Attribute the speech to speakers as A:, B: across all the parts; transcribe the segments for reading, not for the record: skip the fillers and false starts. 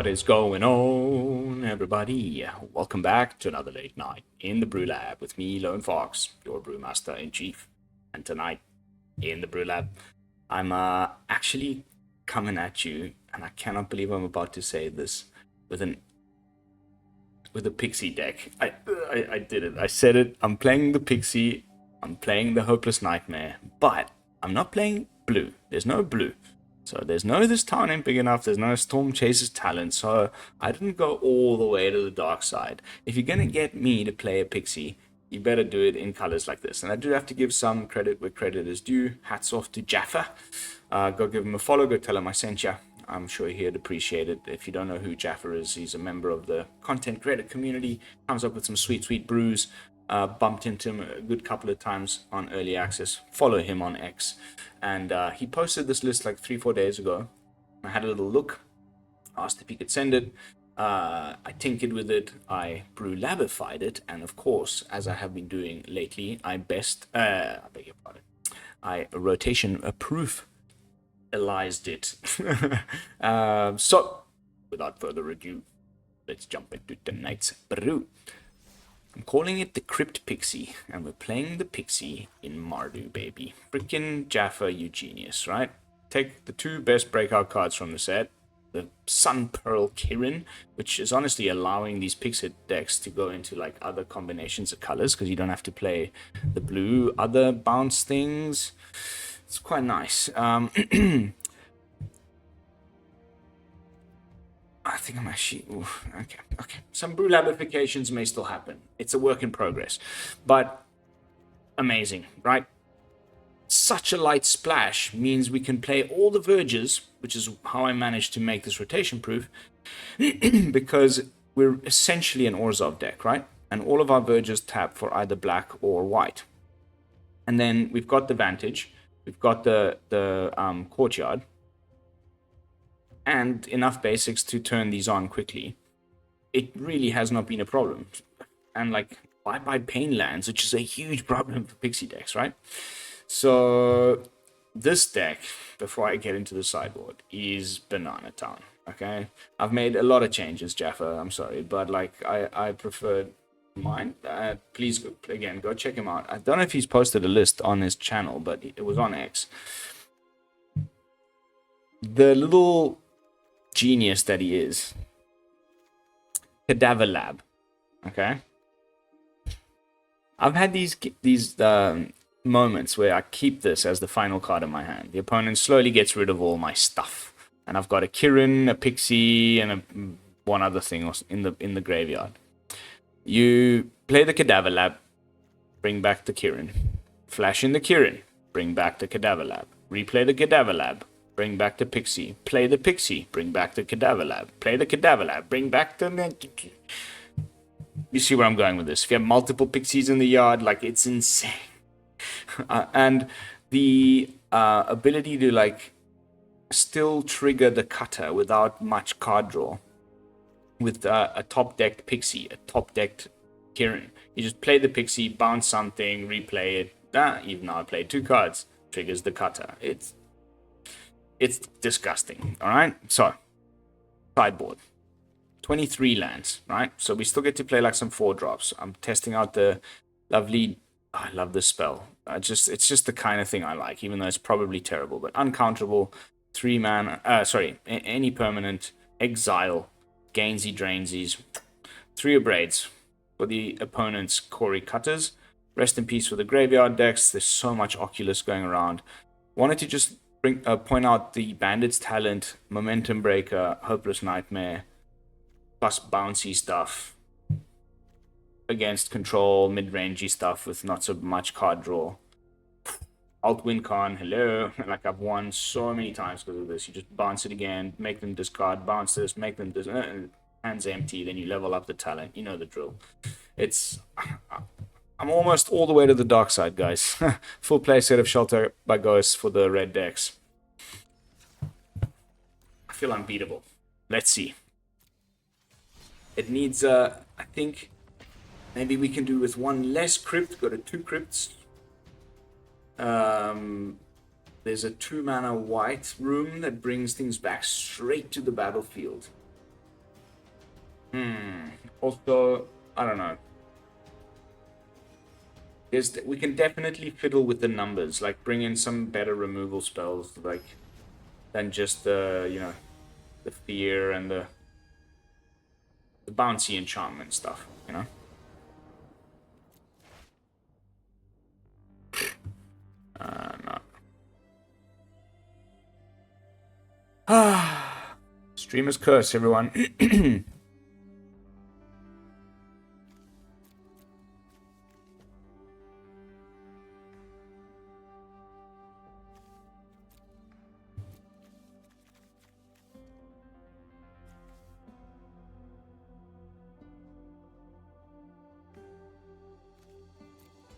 A: What is going on, everybody? Welcome back to another late night in the BrewLab with me, Lone Fox, your brewmaster in chief. And tonight in the BrewLab, I'm actually coming at you, and I cannot believe I'm about to say this, with a Pixie deck. I did it. I said it. I'm playing the Pixie. I'm playing the Hopeless Nightmare, but I'm not playing blue. There's no blue. So there's no This Town Ain't Big Enough, there's no Storm Chaser's Talent, so I didn't go all the way to the dark side. If you're gonna get me to play a Pixie, you better do it in colors like this. And I do have to give some credit where credit is due. Hats off to Jaffa. Go give him a follow, go tell him I sent ya. I'm sure he'd appreciate it. If you don't know who Jaffa is, he's a member of the content creator community, comes up with some sweet brews. Bumped into him a good couple of times on early access. Follow him on X, and he posted this list like 3-4 days ago. I had a little look, asked if he could send it. I tinkered with it, I BrewLabified it, and of course, as I have been doing lately, I beg your pardon, I rotation proof elized it. So without further ado, let's jump into tonight's brew. I'm calling it the Crypt Pixie, and we're playing the Pixie in Mardu, baby. Frickin' Jaffa, you genius, right? Take the two best breakout cards from the set, the Sun Pearl Kirin, which is honestly allowing these Pixie decks to go into like other combinations of colors, because you don't have to play the blue other bounce things. It's quite nice. I think I'm actually... Okay. Some BrewLabifications may still happen. It's a work in progress. But amazing, right? Such a light splash means we can play all the verges, which is how I managed to make this rotation proof, because we're essentially an Orzhov deck, right? And all of our verges tap for either black or white. And then we've got the Vantage, we've got the Courtyard, and enough basics to turn these on quickly. It really has not been a problem. And like, why buy Pain Lands, which is a huge problem for Pixie decks, right? So this deck, before I get into the sideboard, is Banana Town. Okay, I've made a lot of changes, Jaffa. I'm sorry, but like I preferred mine. Please go check him out. I don't know if he's posted a list on his channel, but it was on X. The little genius that he is, Cadaver Lab. Okay, I've had these moments where I keep this as the final card in my hand. The opponent slowly gets rid of all my stuff, and I've got a Kirin, a Pixie, and one other thing in the graveyard. You play the Cadaver Lab, bring back the Kirin, flash in the Kirin, bring back the Cadaver Lab, replay the Cadaver Lab, bring back the Pixie, play the Pixie, bring back the Cadaver Lab, play the Cadaver Lab, bring back the... You see where I'm going with this. If you have multiple Pixies in the yard, like, it's insane. And the ability to, like, still trigger the cutter without much card draw with a top-decked Pixie, a top-decked Kirin. You just play the Pixie, bounce something, replay it. You've now played 2 cards. Triggers the cutter. It's disgusting, all right? So, sideboard. 23 lands, right? So we still get to play like some 4-drops. I'm testing out the lovely... I love this spell. It's just the kind of thing I like, even though it's probably terrible. But uncounterable, 3 mana... any permanent, exile, gainsy, drainsies, 3 abrades for the opponent's Cori cutters. Rest in peace for the graveyard decks. There's so much Oculus going around. Wanted to just point out the Bandit's Talent, Momentum Breaker, Hopeless Nightmare, plus bouncy stuff against control, mid-rangey stuff with not so much card draw. Alt win con, hello. Like, I've won so many times because of this. You just bounce it again, make them discard, bounce this, make them hands empty, then you level up the talent. You know the drill. I'm almost all the way to the dark side, guys. Full play set of Shelter by Ghosts for the red decks. I feel unbeatable. Let's see. It needs, I think, maybe we can do with 1 less Crypt, go to 2 Crypts. There's a 2 mana white room that brings things back straight to the battlefield. Also, I don't know. We can definitely fiddle with the numbers, like bring in some better removal spells, like than just the the fear and the bouncy enchantment stuff, No. Streamer's curse, everyone.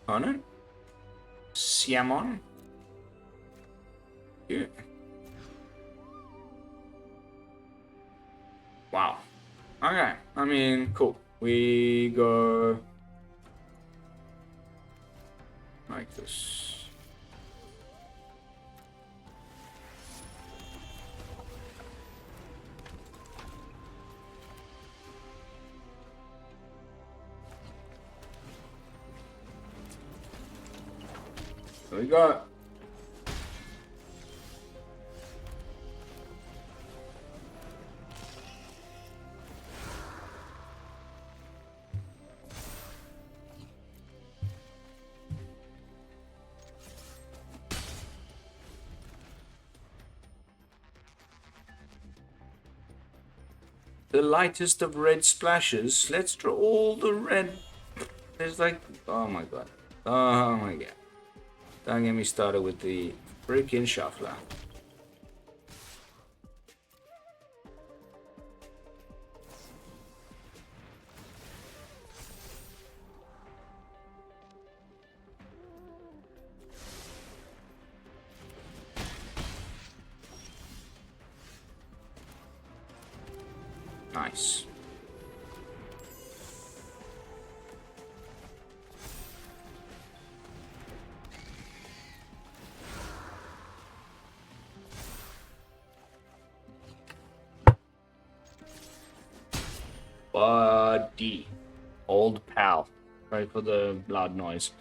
A: Oonn? Siamon? Yeah. Wow. Okay. I mean, cool. We go like this. So we got the lightest of red splashes. Let's draw all the red. There's like, oh my god. Oh my god. Don't get me started with the freaking shuffler. Nice. Buddy. Old pal. Sorry for the loud noise.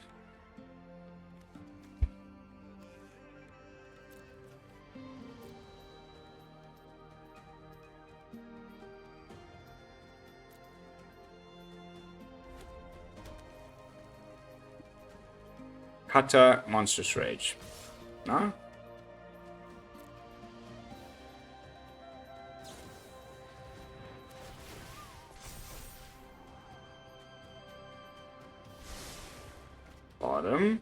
A: Cutter, Monstrous Rage. No? Bottom.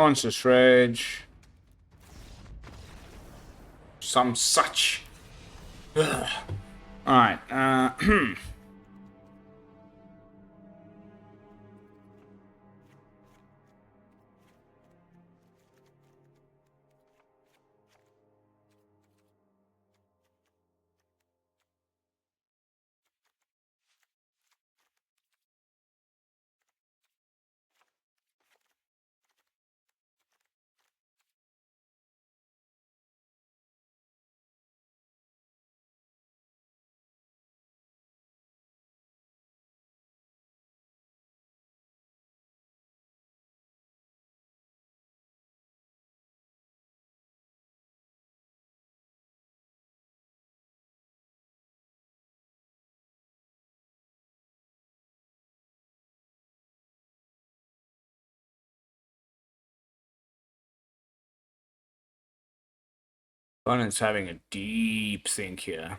A: Monstrous Rage. Some such. Alright, Opponent's having a deep think here.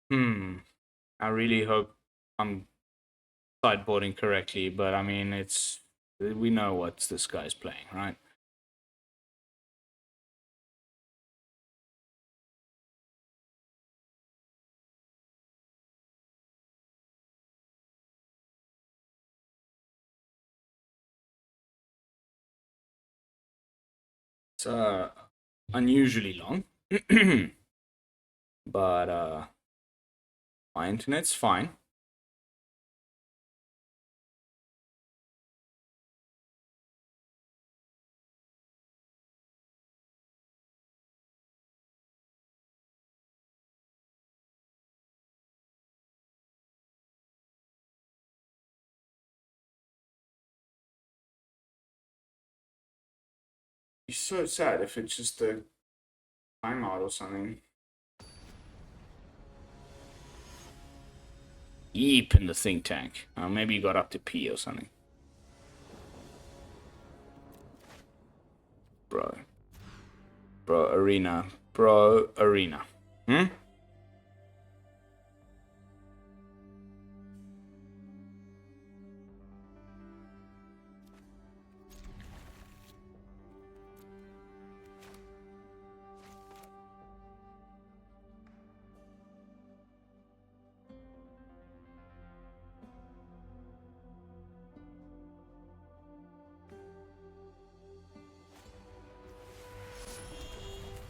A: I really hope I'm sideboarding correctly, but I mean, we know what this guy's playing, right? It's unusually long, but my internet's fine. It's so sad if it's just a timeout or something. Deep in the think tank. Maybe you got up to P or something. Bro, arena. Hmm?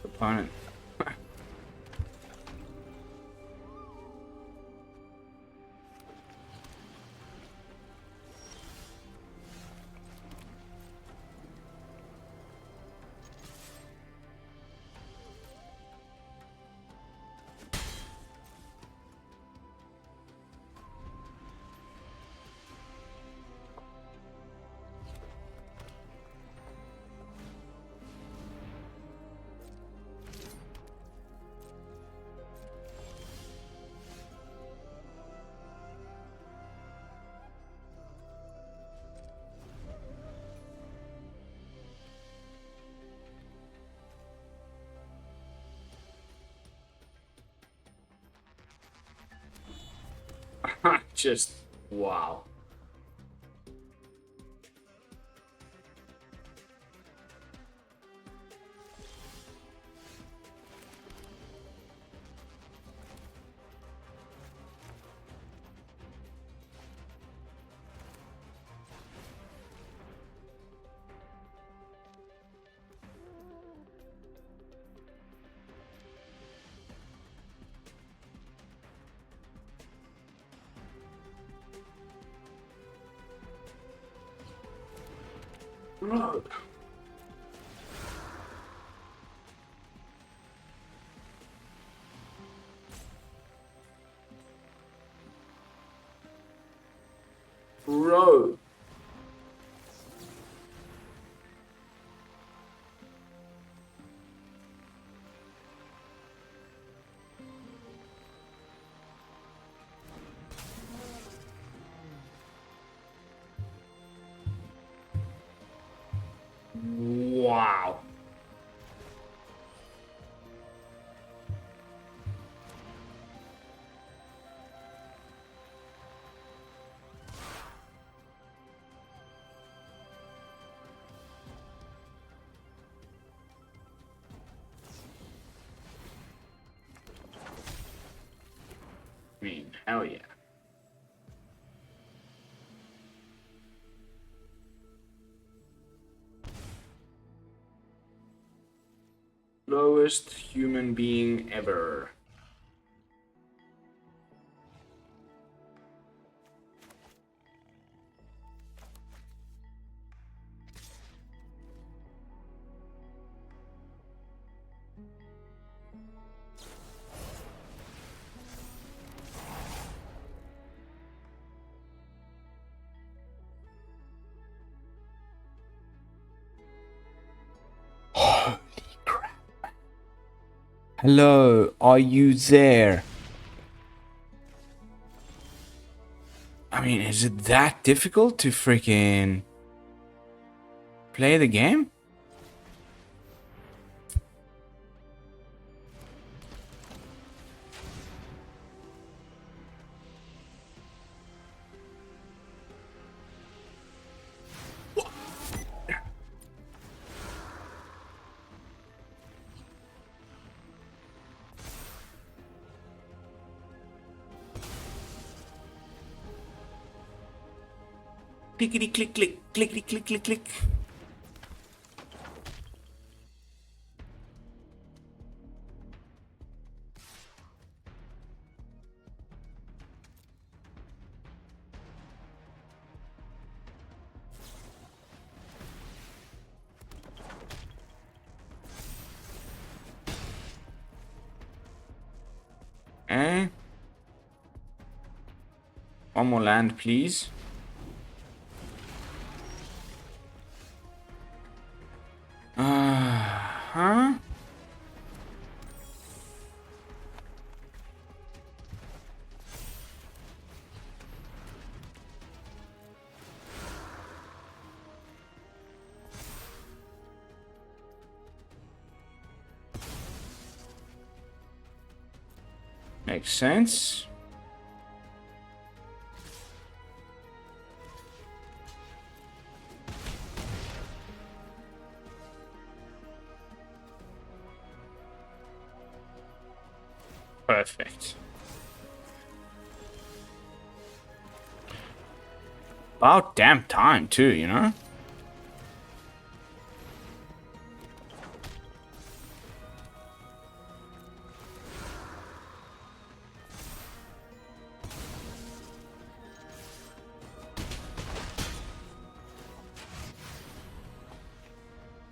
A: Opponent. Just wow. Bro. Bro. Wow. I mean, hell yeah. Lowest human being ever. Holy crap. Hello, are you there? I mean, is it that difficult to freaking play the game? Clickety click click, clickety click click click. Eh? One more land, please. Huh? Makes sense. Perfect. About damn time too, you know?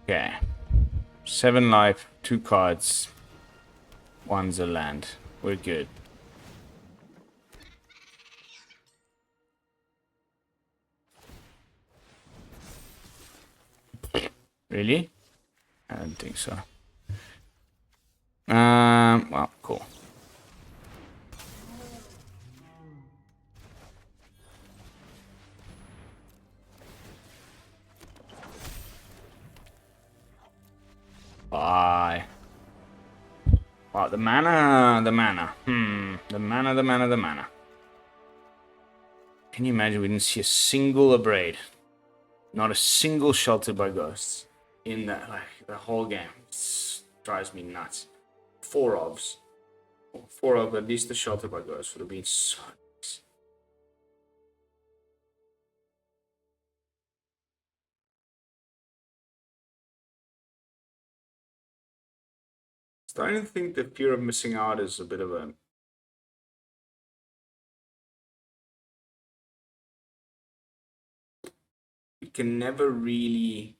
A: Okay. 7 life, 2 cards. 1's a land. We're good. Really? I don't think so. Well, cool. Bye. Oh, the mana. The mana. The mana. Can you imagine we didn't see a single Abrade? Not a single Sheltered by Ghosts in that, like, the whole game. It drives me nuts. 4 ofs. 4 of at least the Sheltered by Ghosts would have been so nice. Starting to think the fear of missing out is a bit of a... We can never really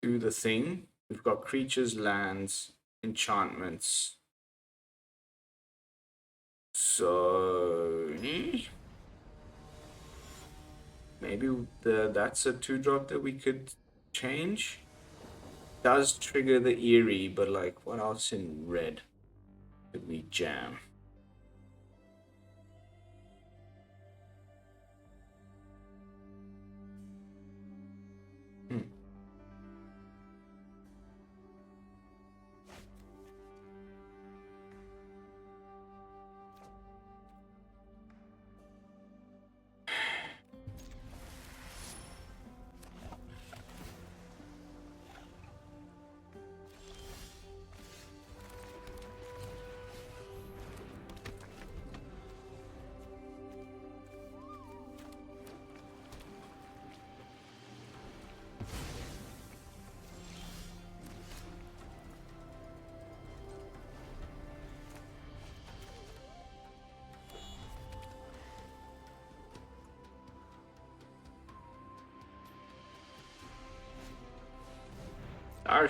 A: do the thing. We've got creatures, lands, enchantments. So maybe that's a 2-drop that we could change. Does trigger the Eerie, but like, what else in red could we jam?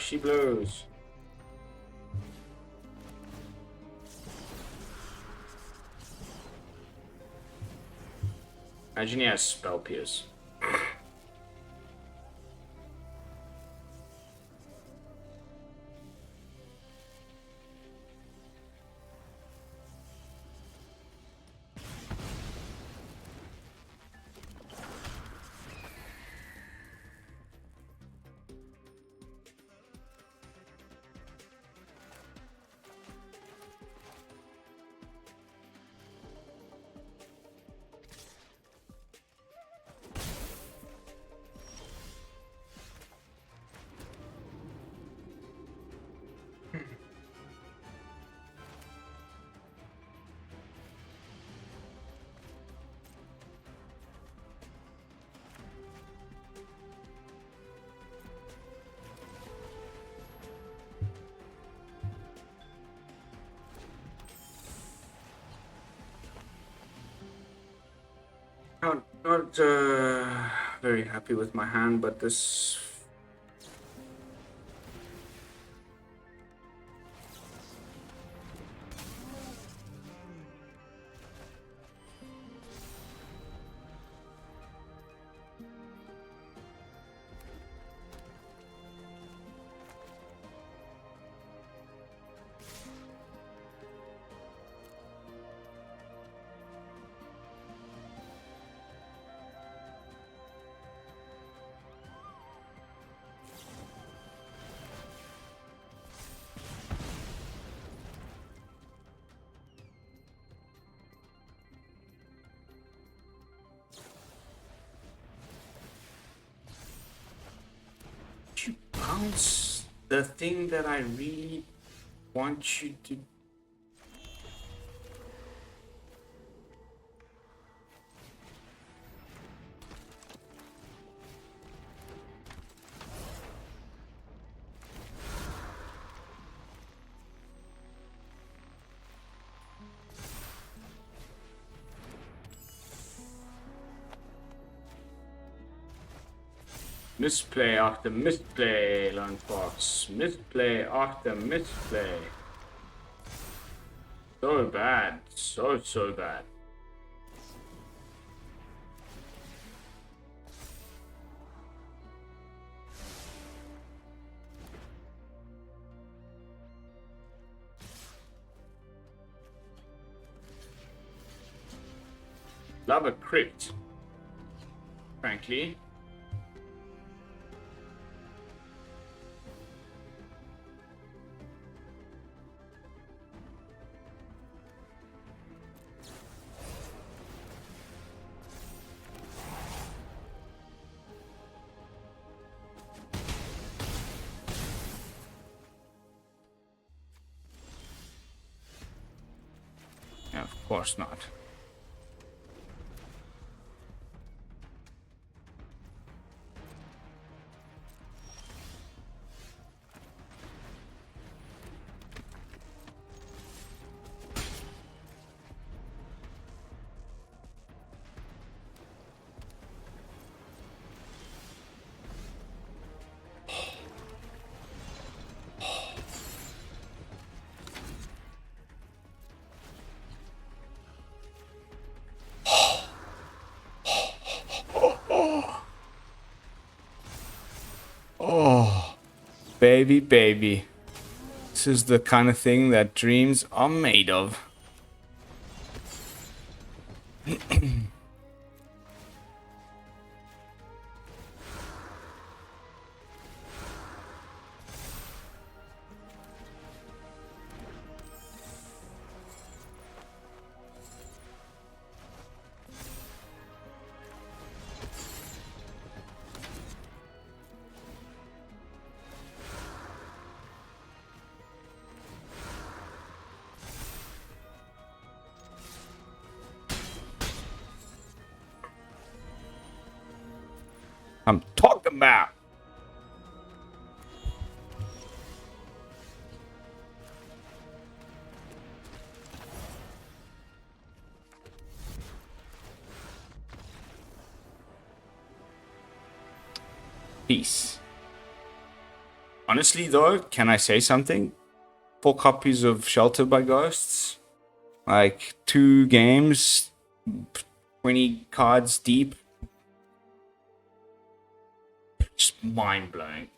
A: She blows. Imagine he has Spell Pierce. Not very happy with my hand, but this... You bounce the thing that I really want you to... Misplay after misplay, Lone Fox. Misplay after misplay. So bad. So bad. Love a Crypt, frankly. Of course not. Oh, baby, baby. This is the kind of thing that dreams are made of. I'm talking about. Peace. Honestly, though, can I say something? 4 copies of Shelter by Ghosts, like 2 games, 20 cards deep. Just mind-blowing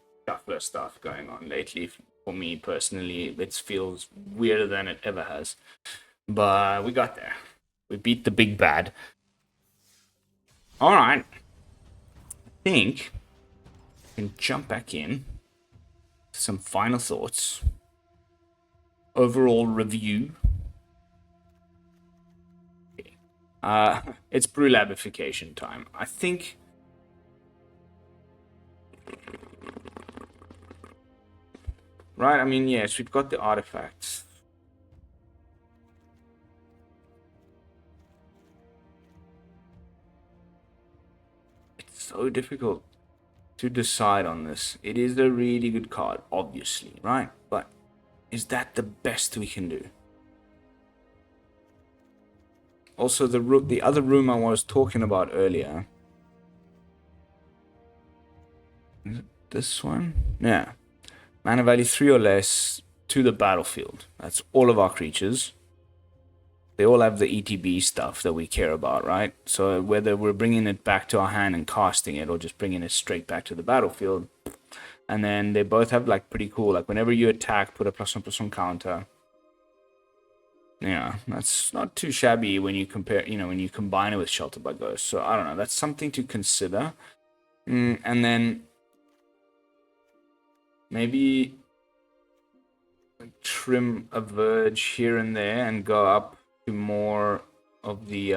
A: stuff going on lately. For me personally, it feels weirder than it ever has. But we got there. We beat the big bad. Alright. I think we can jump back in. Some final thoughts. Overall review. Okay. It's BrewLabification time. I think... Right, I mean, yes, we've got the artifacts. It's so difficult to decide on this. It is a really good card, obviously, right? But is that the best we can do? Also, the other room I was talking about earlier. Is it this one? Yeah. Mana value 3 or less to the battlefield. That's all of our creatures. They all have the ETB stuff that we care about, right? So whether we're bringing it back to our hand and casting it, or just bringing it straight back to the battlefield. And then they both have like pretty cool, like whenever you attack, put a +1/+1 counter. Yeah, that's not too shabby when you compare, when you combine it with Shelter by Ghost. So I don't know, that's something to consider. And then maybe trim a Verge here and there and go up to more of the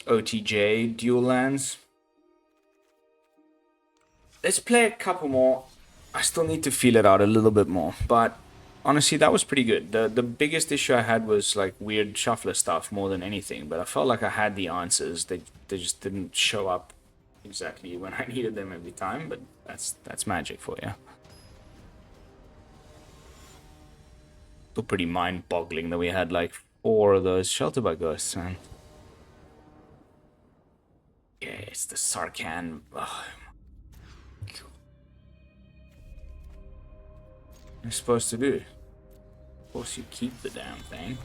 A: OTJ dual lands. Let's play a couple more. I still need to feel it out a little bit more, but honestly, that was pretty good. The biggest issue I had was like weird shuffler stuff more than anything, but I felt like I had the answers. They just didn't show up exactly when I needed them every time, but that's magic for you. Still pretty mind-boggling that we had like 4 of those Shelter by Ghosts, man. Yeah, it's the Sarkhan. Oh, what are you supposed to do? Of course you keep the damn thing.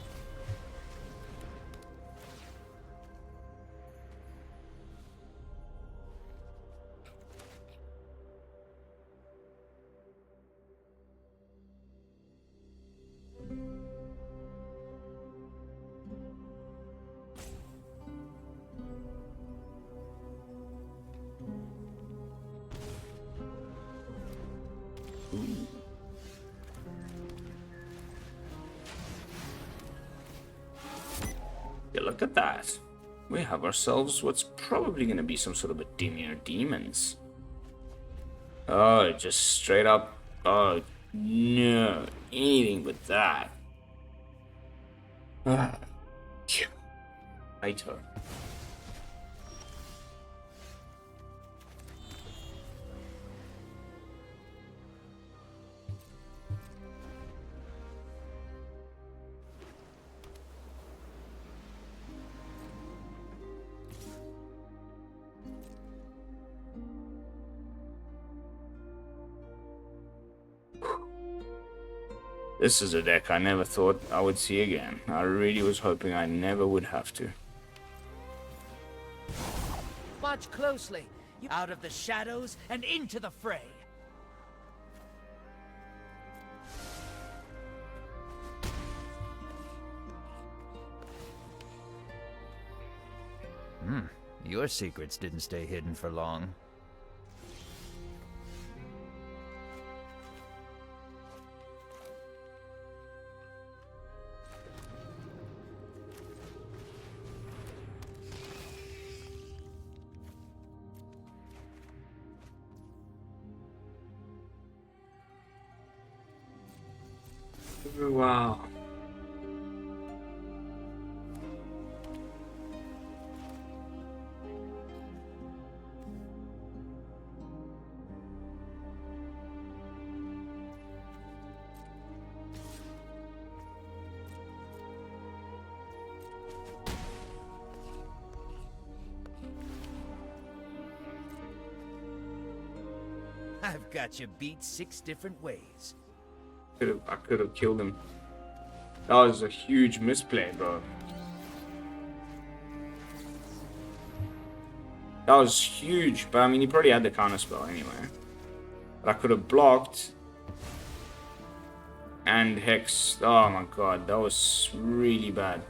A: Yeah, look at that. We have ourselves what's probably going to be some sort of a Dimir Demons. Oh, just straight up. Oh, no. Anything but that. Later. This is a deck I never thought I would see again. I really was hoping I never would have to.
B: Watch closely. Out of the shadows and into the fray.
C: Your secrets didn't stay hidden for long.
A: Wow.
B: I've got you beat 6 different ways.
A: I could have killed him. That was a huge misplay, bro. That was huge, but I mean, he probably had the counter spell anyway. But I could have blocked and hex. Oh my god, that was really bad.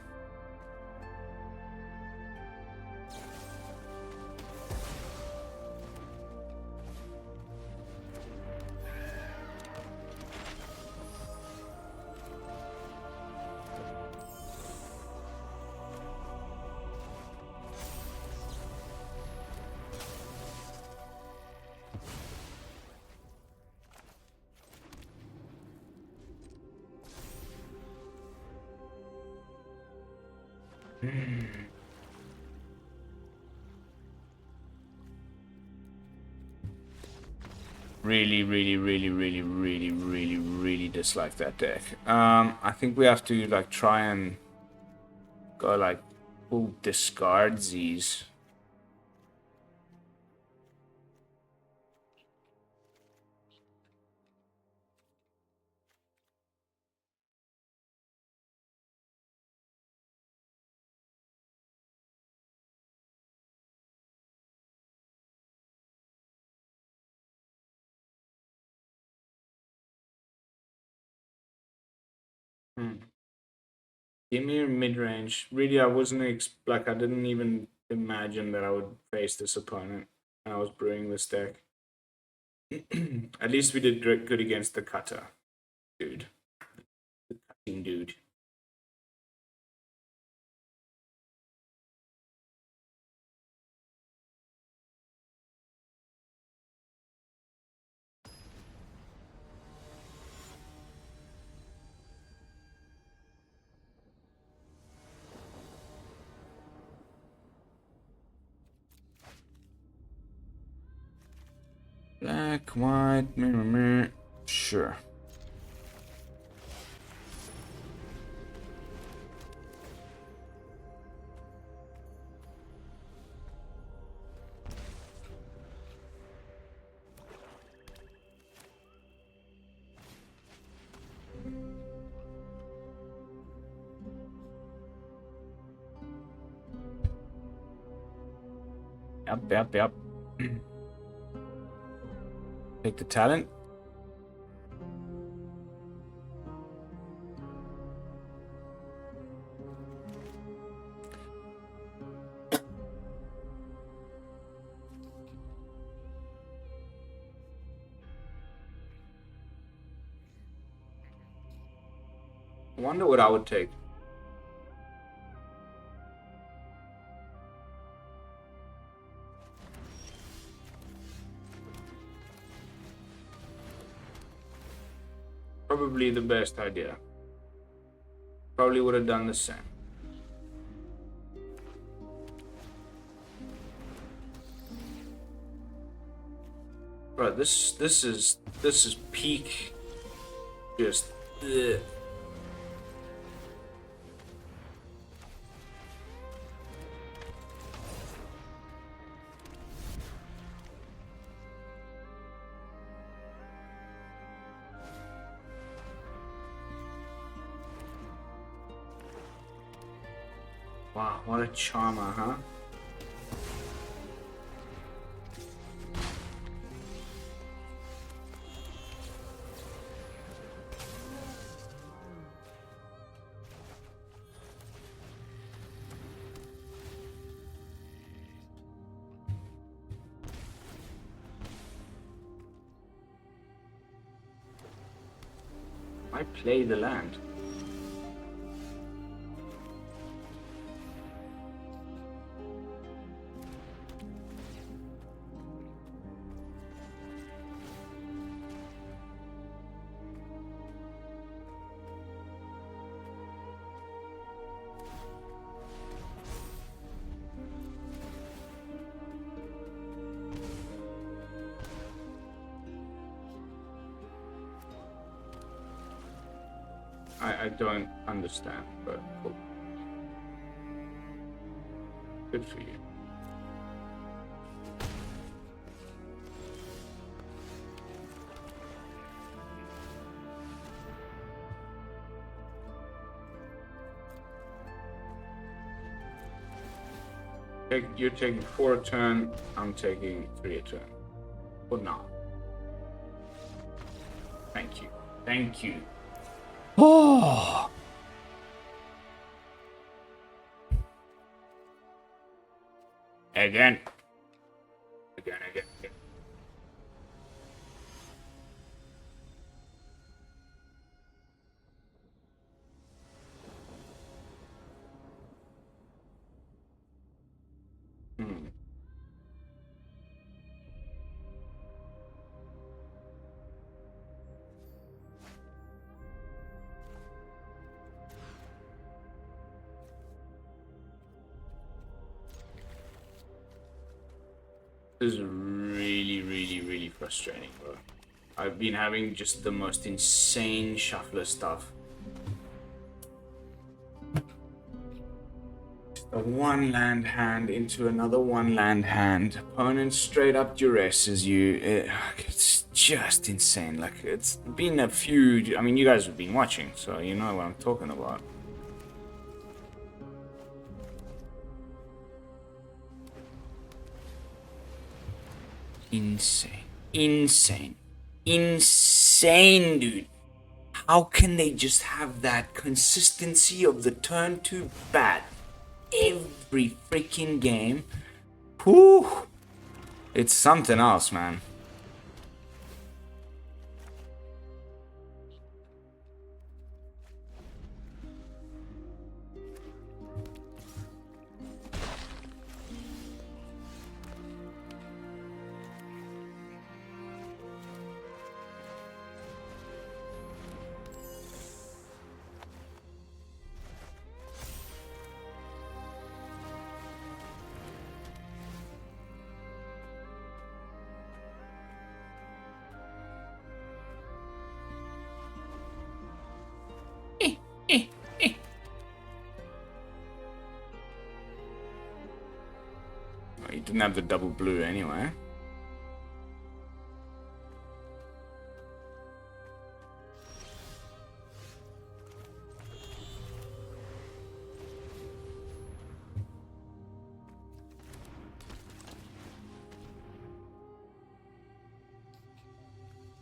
A: Really dislike that deck. I think we have to like try and Go like full discardsies. Dimir midrange. Really, I wasn't like I didn't even imagine that I would face this opponent when I was brewing this deck. At least we did good against the cutter, dude. The cutting dude. Black, white, mirror. Sure. Yep. Take the talent. I wonder what I would take. Probably the best idea. Probably would have done the same. Right, this is peak. Just. Ugh. Wow, what a charmer, huh? I play the land. I don't understand, but cool. Good for you. You're taking 4 a turn, I'm taking 3 a turn. Or not. Thank you. Thank you. Oh! Again. This is really frustrating, bro. I've been having just the most insane shuffler stuff. A one land hand into another one land hand. Opponent straight up duresses you. It's just insane. Like, it's been a few. I mean, you guys have been watching, so you know what I'm talking about. Insane. Insane. Insane, dude. How can they just have that consistency of the turn 2 bat every freaking game? Whew. It's something else, man. Well, he didn't have the double blue anyway.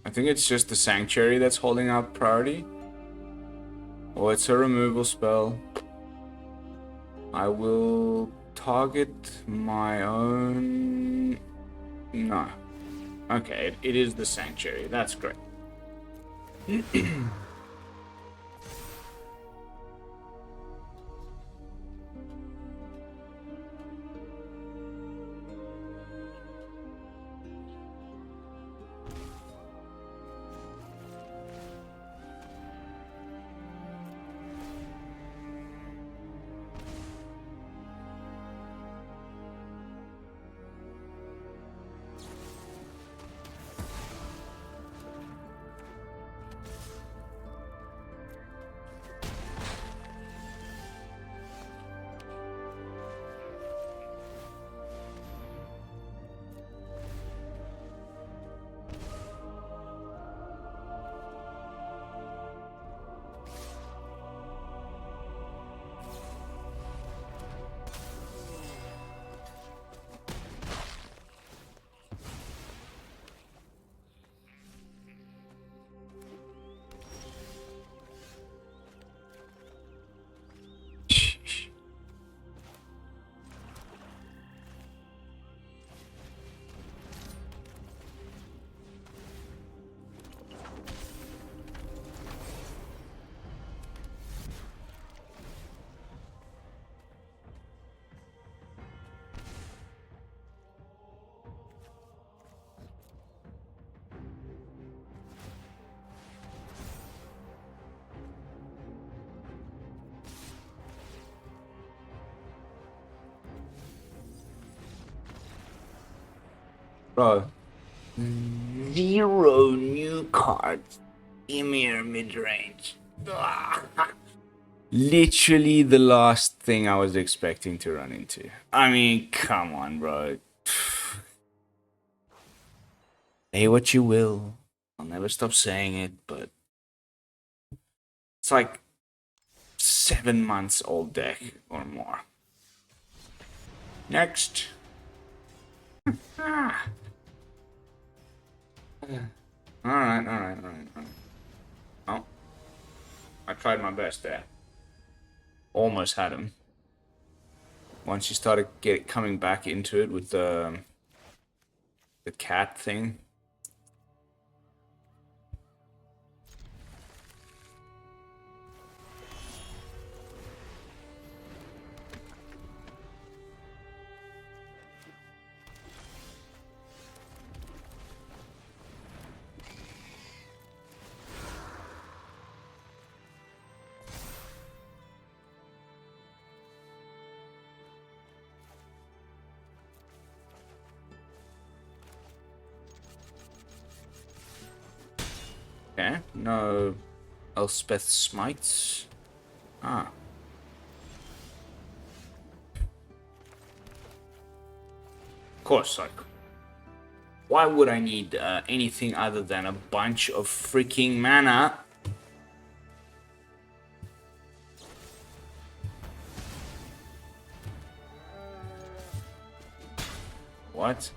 A: I think it's just the Sanctuary that's holding out priority. Or it's a removal spell. I will target my own... No. Okay, it is the Sanctuary. That's great. Bro. 0 new cards. Dimir midrange. Literally the last thing I was expecting to run into. I mean, come on, bro. Say what you will. I'll never stop saying it, but it's like 7 months old deck or more. Next. Alright. Oh. I tried my best there. Almost had him. Once you started coming back into it with the cat thing. Okay, no Elspeth Smites. Ah. course, like, why would I need anything other than a bunch of freaking mana? What?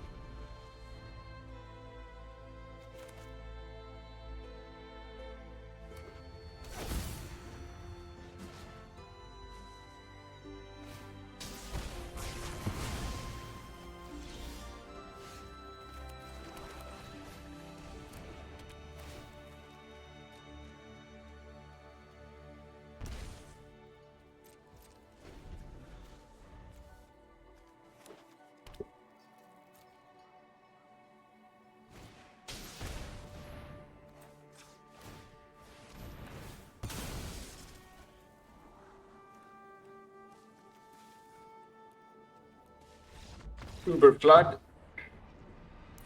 A: Uber Flood.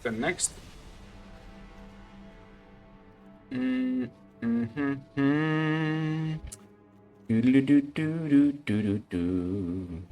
A: The next. Do.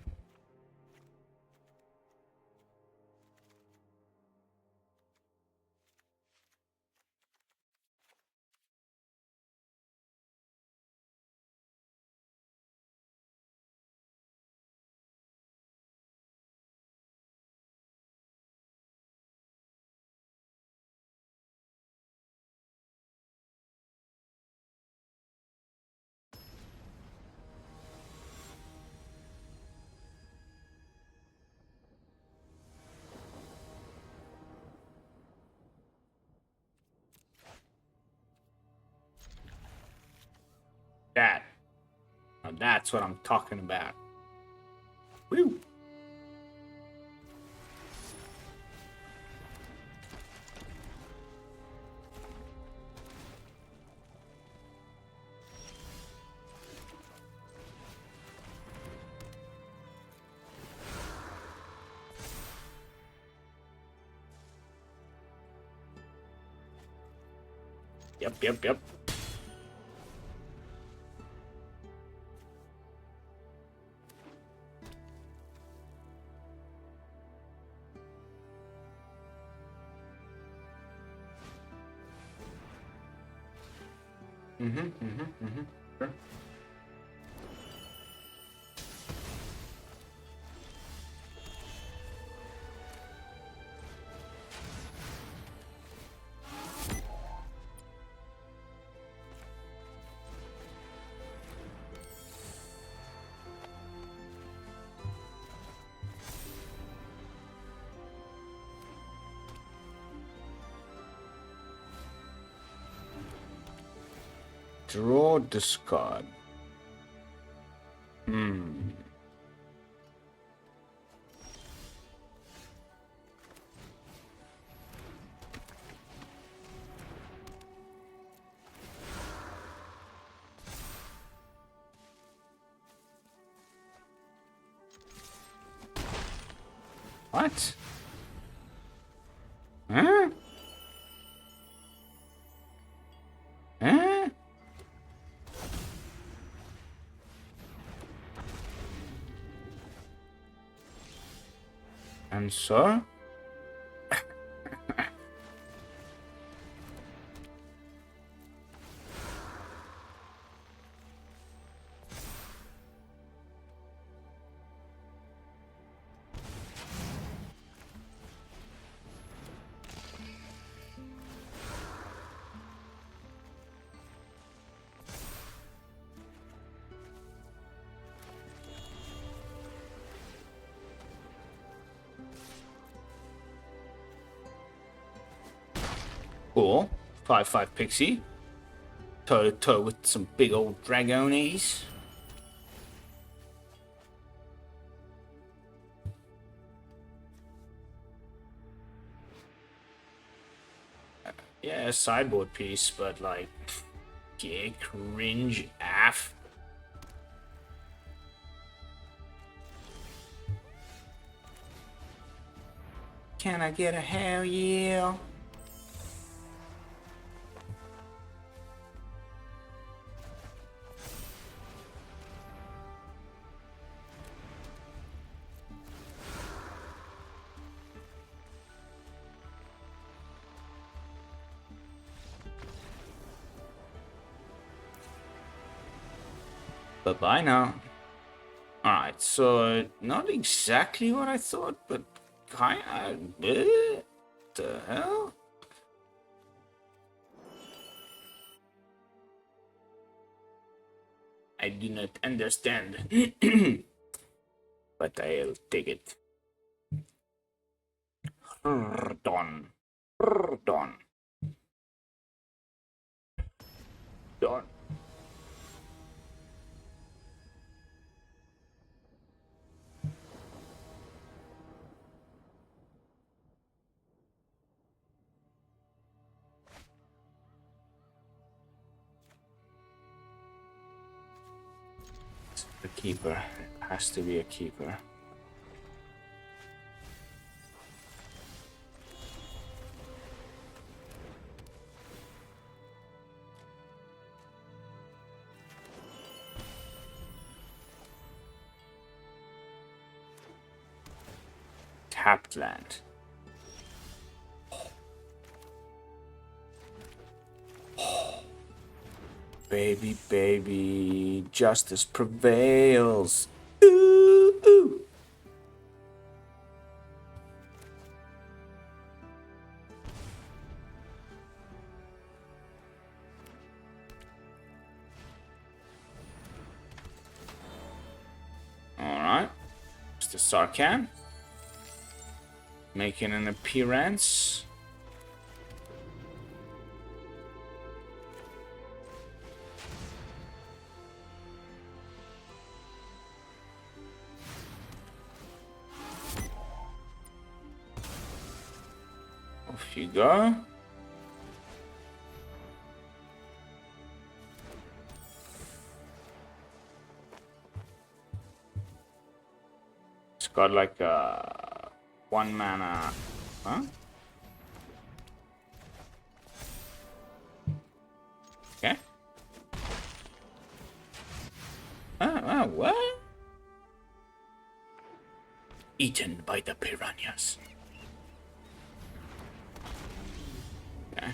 A: That. Now that's what I'm talking about. Woo! Yep. Sure. Draw, discard. What? Huh? Huh? And so? Cool. 5/5 Pixie. Toe to toe with some big old Dragones. Yeah, a sideboard piece, but like, yeah, cringe af. Can I get a hell yeah? Bye-bye now. Alright, so not exactly what I thought, but kind of... What the hell? I do not understand. But I'll take it. Done. Done. Done. A keeper. It has to be a keeper. Tapped land. Baby, baby, justice prevails. Ooh, ooh. Alright. Mr. Sarkhan. Making an appearance. Off you go. It's got like a 1 mana, huh? Okay. What? Eaten by the piranhas. Okay.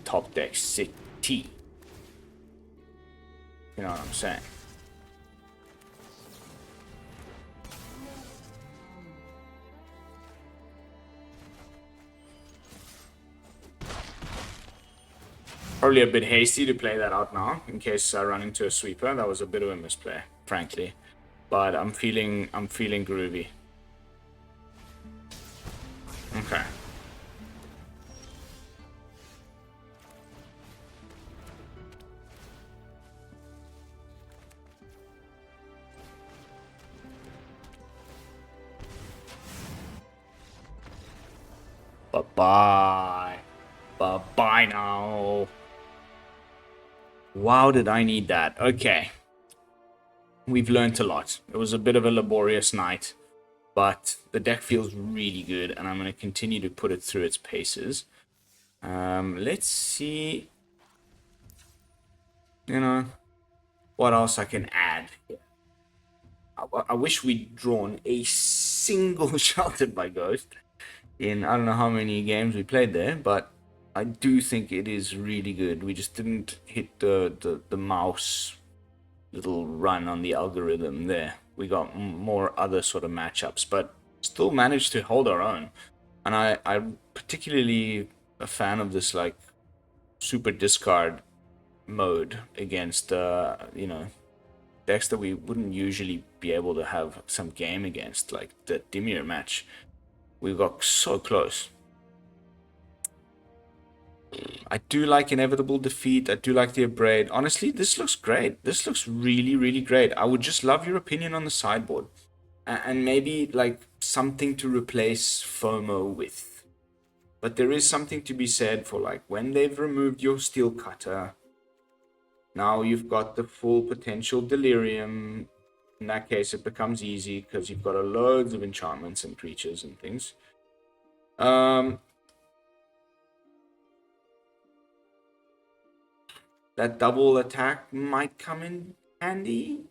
A: Top deck city. You know what I'm saying? Probably a bit hasty to play that out now, in case I run into a sweeper. That was a bit of a misplay, frankly. But I'm feeling groovy. Okay. Bye-bye. Bye-bye now. Wow, did I need that? Okay. We've learned a lot. It was a bit of a laborious night, but the deck feels really good, and I'm going to continue to put it through its paces. Let's see, you know, what else I can add. I wish we'd drawn a single Sheltered by Ghost in I don't know how many games we played there, but I do think it is really good. We just didn't hit the mouse little run on the algorithm there. We got more other sort of matchups, but still managed to hold our own. And I'm particularly a fan of this like super discard mode against you know, decks that we wouldn't usually be able to have some game against, like the Dimir match. We got so close. I do like Inevitable Defeat. I do like the Abrade. Honestly, this looks great. This looks really, really great. I would just love your opinion on the sideboard. And maybe like something to replace FOMO with. But there is something to be said for like when they've removed your Steel Cutter, now you've got the full potential Delirium. In that case, it becomes easy because you've got loads of enchantments and creatures and things. That double attack might come in handy.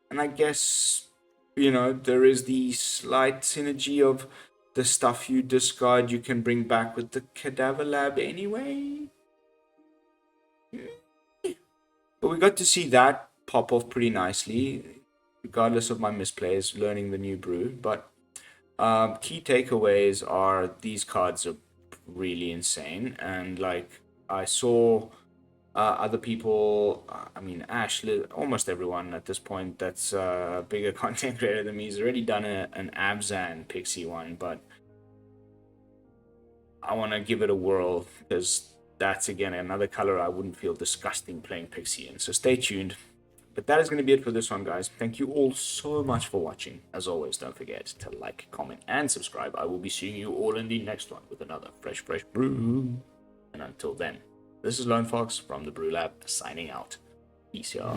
A: And I guess, you know, there is the slight synergy of the stuff you discard you can bring back with the Cadaver Lab anyway. But we got to see that pop off pretty nicely, regardless of my misplays, learning the new brew. But key takeaways are these cards are really insane, and like I saw other people, I mean Ash, almost everyone at this point that's a bigger content creator than me has already done an Abzan Pixie one, but I want to give it a whirl because that's again another color I wouldn't feel disgusting playing Pixie in. So stay tuned. But that is going to be it for this one, guys. Thank you all so much for watching. As always, don't forget to like, comment, and subscribe. I will be seeing you all in the next one with another fresh brew. And until then, this is Lone Fox from the BrewLab signing out. Peace, y'all.